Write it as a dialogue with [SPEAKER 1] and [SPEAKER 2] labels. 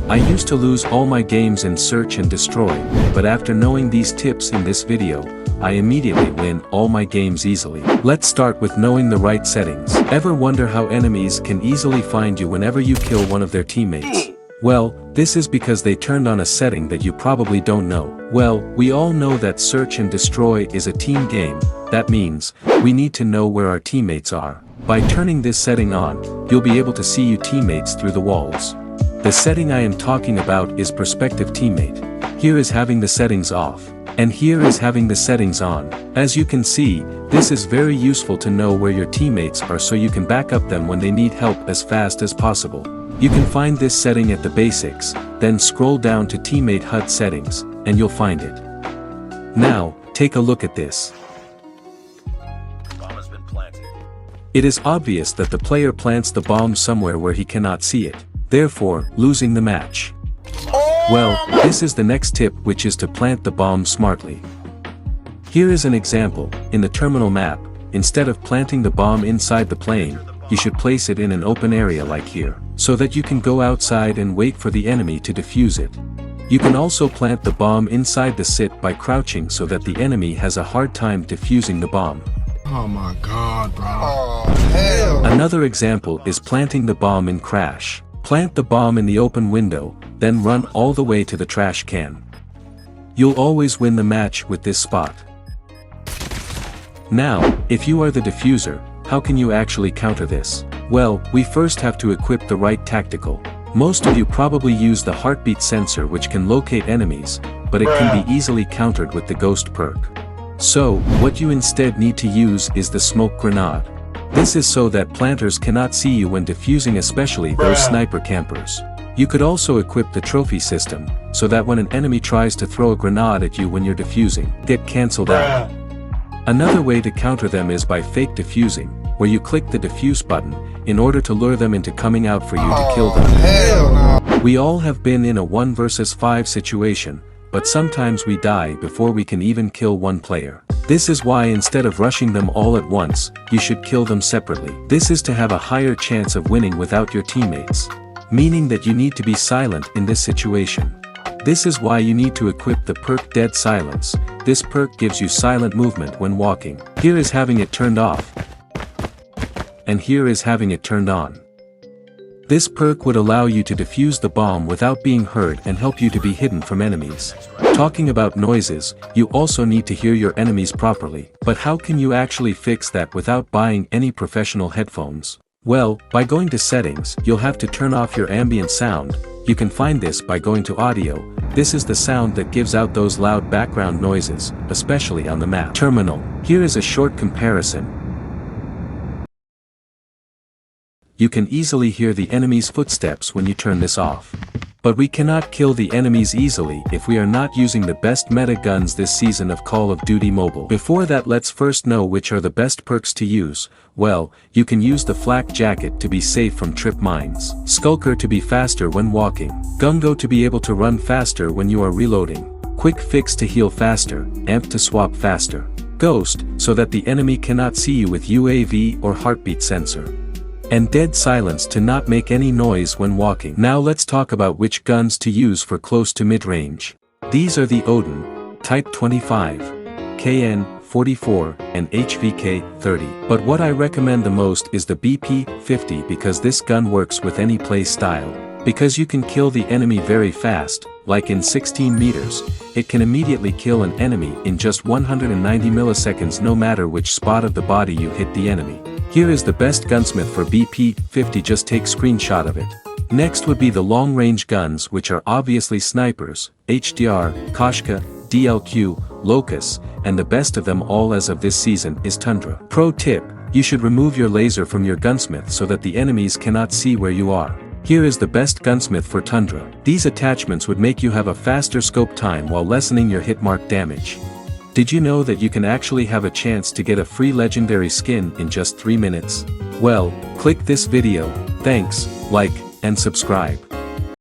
[SPEAKER 1] I used to lose all my games in Search and Destroy, but after knowing these tips in this video, I immediately win all my games easily. Let's start with knowing the right settings. Ever wonder how enemies can easily find you whenever you kill one of their teammates? Well, this is because they turned on a setting that you probably don't know. Well, we all know that Search and Destroy is a team game. That means, we need to know where our teammates are. By turning this setting on, you'll be able to see your teammates through the walls. The setting I am talking about is Perspective Teammate. Here is having the settings off. And here is having the settings on. As you can see, this is very useful to know where your teammates are so you can back up them when they need help as fast as possible. You can find this setting at the basics, then scroll down to Teammate HUD settings, and you'll find it. Now, take a look at this.
[SPEAKER 2] Bomb has been planted.
[SPEAKER 1] It is obvious that the player plants the bomb somewhere where he cannot see it, therefore, losing the match. Well, this is the next tip, which is to plant the bomb smartly. Here is an example. In the terminal map, instead of planting the bomb inside the plane, you should place it in an open area like here, so that you can go outside and wait for the enemy to defuse it. You can also plant the bomb inside the sit by crouching so that the enemy has a hard time defusing the bomb.
[SPEAKER 3] Oh my god, bro. Oh, hell.
[SPEAKER 1] Another example is planting the bomb in Crash. Plant the bomb in the open window, then run all the way to the trash can. You'll always win the match with this spot. Now, if you are the diffuser, how can you actually counter this? Well, we first have to equip the right tactical. Most of you probably use the heartbeat sensor, which can locate enemies, but it can be easily countered with the ghost perk. So, what you instead need to use is the smoke grenade. This is so that planters cannot see you when defusing, especially those sniper campers. You could also equip the trophy system, so that when an enemy tries to throw a grenade at you when you're defusing, get cancelled out. Another way to counter them is by fake defusing, where you click the defuse button, in order to lure them into coming out for you to kill them.
[SPEAKER 3] Hell no.
[SPEAKER 1] We all have been in a 1 versus 5 situation, but sometimes we die before we can even kill one player. This is why instead of rushing them all at once, you should kill them separately. This is to have a higher chance of winning without your teammates. Meaning that you need to be silent in this situation. This is why you need to equip the perk Dead Silence. This perk gives you silent movement when walking. Here is having it turned off. And here is having it turned on. This perk would allow you to defuse the bomb without being heard and help you to be hidden from enemies. Talking about noises, you also need to hear your enemies properly. But how can you actually fix that without buying any professional headphones? Well, by going to settings, you'll have to turn off your ambient sound. You can find this by going to audio. This is the sound that gives out those loud background noises, especially on the map. Terminal. Here is a short comparison. You can easily hear the enemy's footsteps when you turn this off. But we cannot kill the enemies easily if we are not using the best meta guns this season of Call of Duty Mobile. Before that, let's first know which are the best perks to use. Well, you can use the Flak Jacket to be safe from trip mines, Skulker to be faster when walking, Gungo to be able to run faster when you are reloading, Quick Fix to heal faster, Amp to swap faster, Ghost, so that the enemy cannot see you with UAV or heartbeat sensor, and Dead Silence to not make any noise when walking. Now let's talk about which guns to use for close to mid-range. These are the Odin, Type 25, KN 44, and HVK 30. But what I recommend the most is the BP 50, because this gun works with any play style. Because you can kill the enemy very fast, like in 16 meters, it can immediately kill an enemy in just 190 milliseconds no matter which spot of the body you hit the enemy. Here is the best gunsmith for BP 50, just take screenshot of it. Next would be the long-range guns, which are obviously snipers, HDR, Koshka, DLQ, Locus, and the best of them all as of this season is Tundra. Pro tip, you should remove your laser from your gunsmith so that the enemies cannot see where you are. Here is the best gunsmith for Tundra. These attachments would make you have a faster scope time while lessening your hit mark damage. Did you know that you can actually have a chance to get a free legendary skin in just 3 minutes? Well, click this video, thanks, like, and subscribe.